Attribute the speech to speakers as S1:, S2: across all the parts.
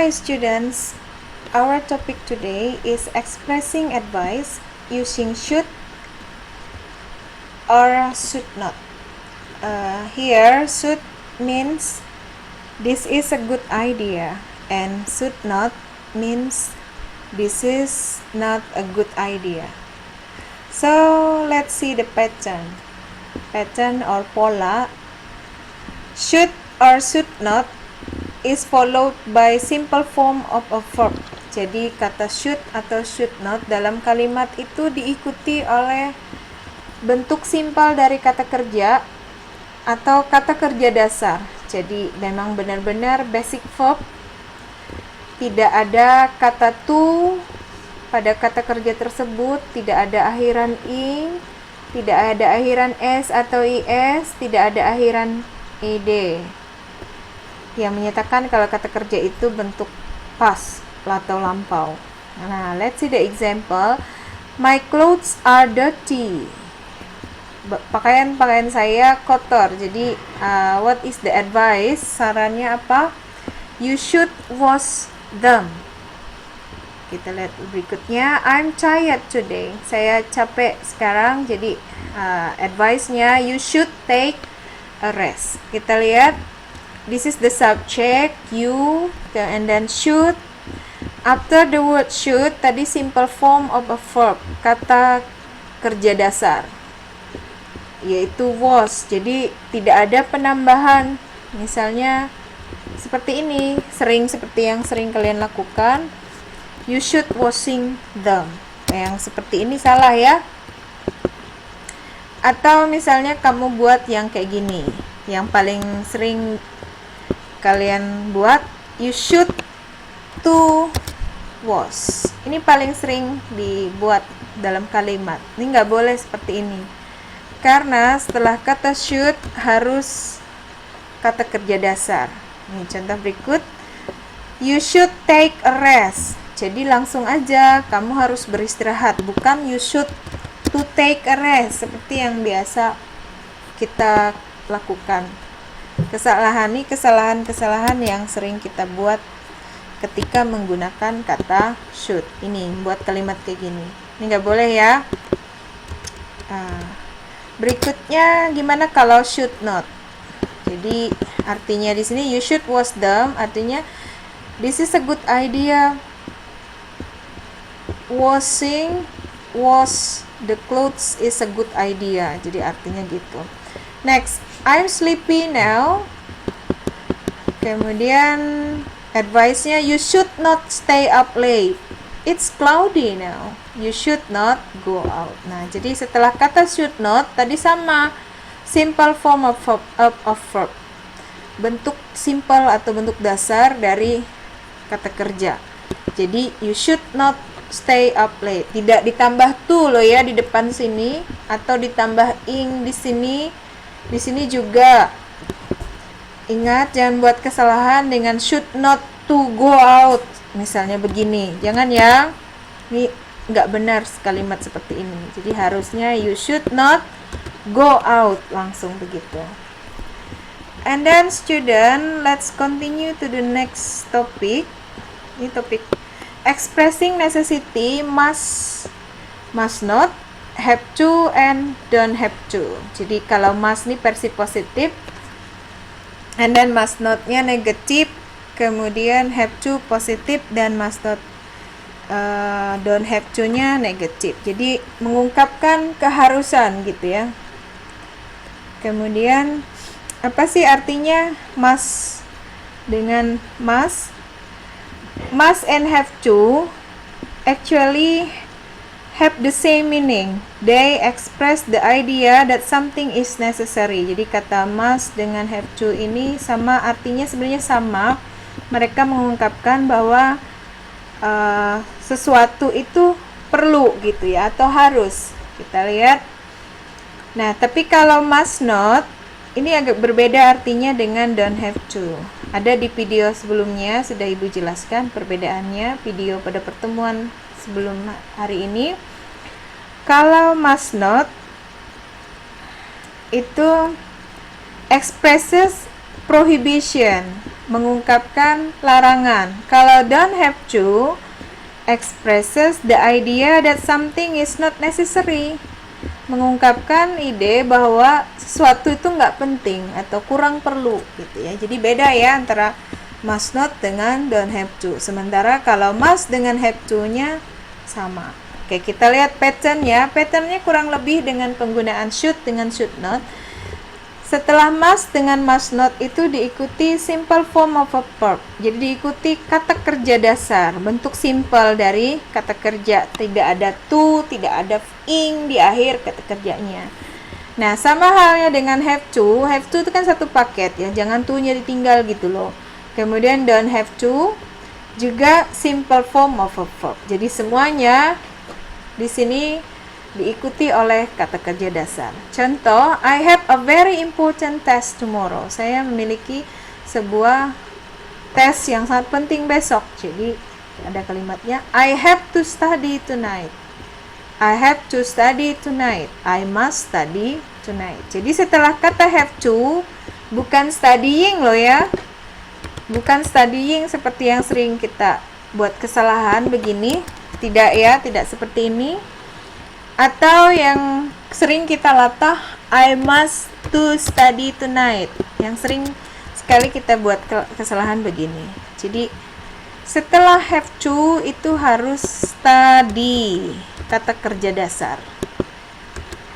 S1: Hi students, our topic today is expressing advice using should or should not. Here should means this is a good idea, and should not means this is not a good idea. So let's see the pattern or pola. Should or should not is followed by simple form of a verb. Jadi kata should atau should not dalam kalimat itu diikuti oleh bentuk simpel dari kata kerja atau kata kerja dasar. Jadi memang benar-benar basic verb. Tidak ada kata to pada kata kerja tersebut, tidak ada akhiran i, tidak ada akhiran s atau is, tidak ada akhiran ed yang menyatakan kalau kata kerja itu bentuk past atau lampau. Nah, let's see the example. My clothes are dirty. Pakaian saya kotor. Jadi, what is the advice? Sarannya apa? You should wash them. Kita lihat berikutnya. I'm tired today. Saya capek sekarang. Jadi, advice-nya you should take a rest. Kita lihat. This is the subject, you, and then should. After the word should, tadi simple form of a verb, kata kerja dasar, yaitu was. Jadi tidak ada penambahan. Misalnya seperti ini, seperti yang sering kalian lakukan. You should washing them. Yang seperti ini salah ya. Atau misalnya kamu buat yang kayak gini, yang paling sering kalian buat, you should to wash. Ini paling sering dibuat dalam kalimat. Ini nggak boleh seperti ini, karena setelah kata should harus kata kerja dasar. Ini contoh berikut. You should take a rest. Jadi langsung aja kamu harus beristirahat, bukan you should to take a rest seperti yang biasa kita lakukan. Kesalahan yang sering kita buat ketika menggunakan kata should. Ini buat kalimat kayak gini. Ini nggak boleh ya. Berikutnya gimana kalau should not? Jadi artinya di sini you should wash them, artinya this is a good idea. Wash the clothes is a good idea. Jadi artinya gitu. Next, I'm sleepy now. Kemudian advice-nya you should not stay up late. It's cloudy now. You should not go out. Nah, jadi setelah kata should not tadi sama simple form of verb. Bentuk simple atau bentuk dasar dari kata kerja. Jadi you should not stay up late. Tidak ditambah to loh ya di depan sini, atau ditambah ing di sini. Di sini juga ingat, jangan buat kesalahan dengan should not to go out. Misalnya begini, jangan ya. Ini nggak benar kalimat seperti ini. Jadi harusnya you should not go out, langsung begitu. And then student, let's continue to the next topic. Ini topik expressing necessity, must not, have to, and don't have to. Jadi kalau must nih versi positif, and then must not-nya negatif, kemudian have to positif, dan must not don't have to-nya negatif. Jadi mengungkapkan keharusan gitu ya. Kemudian apa sih artinya must dengan must? Must and have to actually have the same meaning. They express the idea that something is necessary. Jadi kata must dengan have to ini sama, artinya sebenarnya sama. Mereka mengungkapkan bahwa sesuatu itu perlu gitu ya, atau harus. Kita lihat. Nah, tapi kalau must not ini agak berbeda artinya dengan don't have to. Ada di video sebelumnya sudah Ibu jelaskan perbedaannya, video pada pertemuan sebelum hari ini. Kalau must not itu expresses prohibition mengungkapkan larangan. Kalau don't have to expresses the idea that something is not necessary, mengungkapkan ide bahwa sesuatu itu nggak penting atau kurang perlu gitu ya. Jadi beda ya antara must not dengan don't have to. Sementara kalau must dengan have to-nya sama. Oke, kita lihat pattern-nya. Pattern-nya kurang lebih dengan penggunaan should dengan should not. Setelah must dengan must not itu diikuti simple form of a verb. Jadi diikuti kata kerja dasar, bentuk simple dari kata kerja. Tidak ada to, tidak ada ing di akhir kata kerjanya. Nah, sama halnya dengan have to. Have to itu kan satu paket ya, jangan to-nya ditinggal gitu loh. Kemudian don't have to juga simple form of a verb. Jadi semuanya di sini diikuti oleh kata kerja dasar. Contoh, I have a very important test tomorrow. Saya memiliki sebuah tes yang sangat penting besok. Jadi ada kalimatnya I have to study tonight. I have to study tonight. I must study tonight. Jadi setelah kata have to, bukan studying loh ya. Bukan studying seperti yang sering kita buat kesalahan begini. Tidak ya, tidak seperti ini. Atau yang sering kita latah, I must to study tonight. Yang sering sekali kita buat kesalahan begini. Jadi setelah have to itu harus study, kata kerja dasar.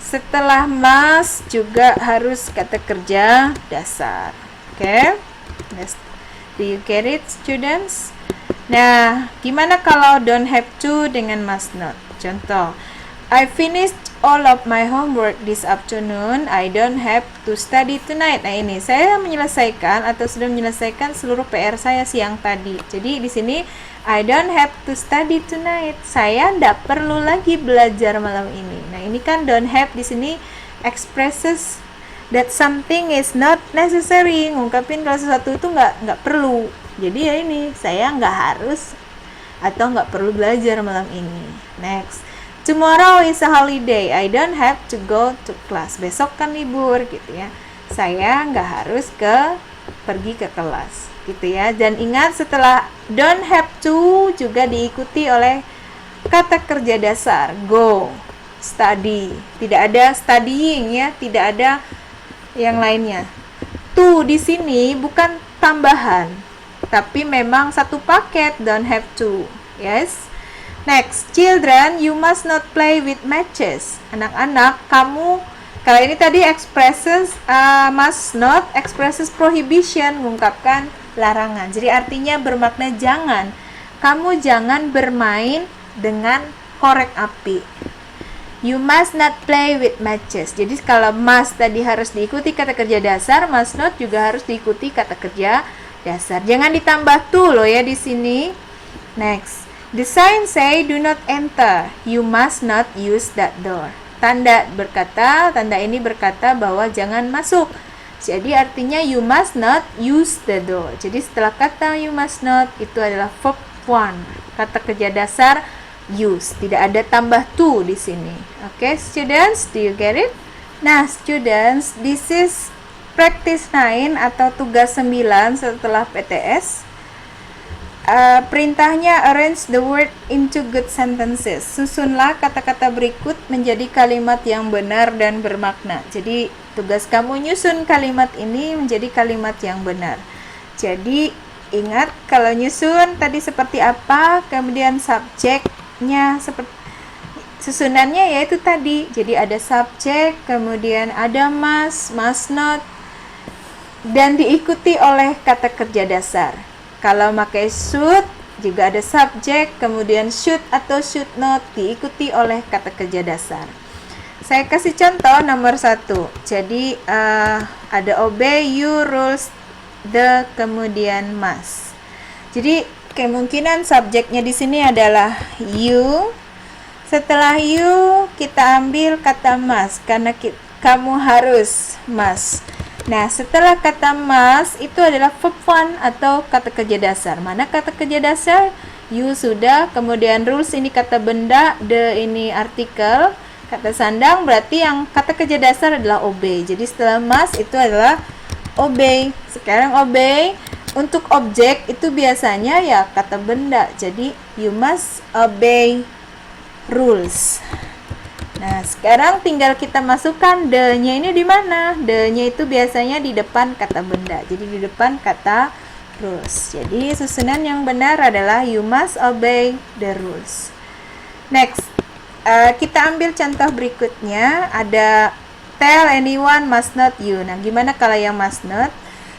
S1: Setelah must juga harus kata kerja dasar. Oke? Do you get it, students? Nah, gimana kalau don't have to dengan must not? Contoh, I finished all of my homework this afternoon. I don't have to study tonight. Nah, ini saya menyelesaikan atau sudah menyelesaikan seluruh PR saya siang tadi. Jadi di sini I don't have to study tonight. Saya tidak perlu lagi belajar malam ini. Nah, ini kan don't have di sini expresses that something is not necessary. Ngungkapin kalau sesuatu itu nggak perlu. Jadi ya ini, saya nggak harus atau nggak perlu belajar malam ini. Next. Tomorrow is a holiday. I don't have to go to class. Besok kan libur gitu ya. Saya nggak harus pergi ke kelas gitu ya. Dan ingat setelah don't have to juga diikuti oleh kata kerja dasar. Go, study. Tidak ada studying ya, tidak ada yang lainnya. To di sini bukan tambahan, tapi memang satu paket don't have to. Yes. Next, children, you must not play with matches. Anak-anak, kamu, kalau ini tadi expresses must not, expresses prohibition, mengungkapkan larangan. Jadi artinya bermakna jangan. Kamu jangan bermain dengan korek api. You must not play with matches. Jadi kalau must tadi harus diikuti kata kerja dasar, must not juga harus diikuti kata kerja dasar. Jangan ditambah to loh ya di sini. Next. The sign say do not enter. You must not use that door. Tanda ini berkata bahwa jangan masuk. Jadi artinya you must not use the door. Jadi setelah kata you must not itu adalah verb one. Kata kerja dasar use. Tidak ada tambah to di sini. Okay, students, do you get it? Nah, students, this is practice 9 atau tugas 9 setelah PTS. Perintahnya arrange the word into good sentences. Susunlah kata-kata berikut menjadi kalimat yang benar dan bermakna. Jadi tugas kamu nyusun kalimat ini menjadi kalimat yang benar. Jadi ingat kalau nyusun tadi seperti apa, kemudian subjeknya seperti susunannya yaitu tadi. Jadi ada subjek, kemudian ada must not, dan diikuti oleh kata kerja dasar. Kalau pakai should, juga ada subjek, kemudian should atau should not, diikuti oleh kata kerja dasar. Saya kasih contoh nomor 1. Jadi, ada obey, you, rules, the, kemudian must. Jadi, kemungkinan subjeknya di sini adalah you. Setelah you, kita ambil kata must, karena kamu harus must. Nah, setelah kata must itu adalah verb one atau kata kerja dasar. Mana kata kerja dasar? You sudah, kemudian rules ini kata benda, the ini artikel, kata sandang berarti yang kata kerja dasar adalah obey. Jadi setelah must itu adalah obey. Sekarang obey, Untuk objek itu biasanya ya kata benda. Jadi you must obey rules. Nah, sekarang tinggal kita masukkan the-nya ini di mana? The-nya itu biasanya di depan kata benda. Jadi di depan kata rules. Jadi susunan yang benar adalah you must obey the rules. Next, kita ambil contoh berikutnya. Ada tell anyone, must not you. Nah, gimana kalau yang must not?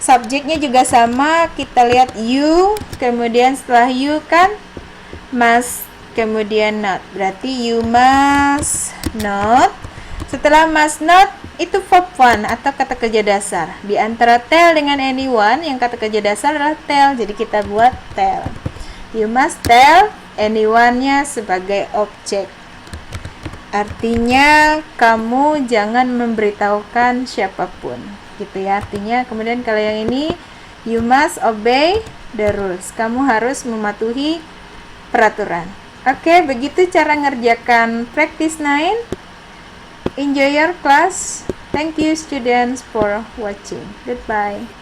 S1: Subjeknya juga sama, kita lihat you, kemudian setelah you kan must, kemudian not. Berarti you must not. Setelah must not, itu verb one atau kata kerja dasar. Di antara tell dengan anyone, yang kata kerja dasar adalah tell. Jadi kita buat tell. You must tell anyone-nya sebagai objek. Artinya kamu jangan memberitahukan siapapun. Gitu ya artinya. Kemudian kalau yang ini you must obey the rules, kamu harus mematuhi peraturan. Oke, begitu cara ngerjakan practice 9. Enjoy your class. Thank you students for watching. Goodbye.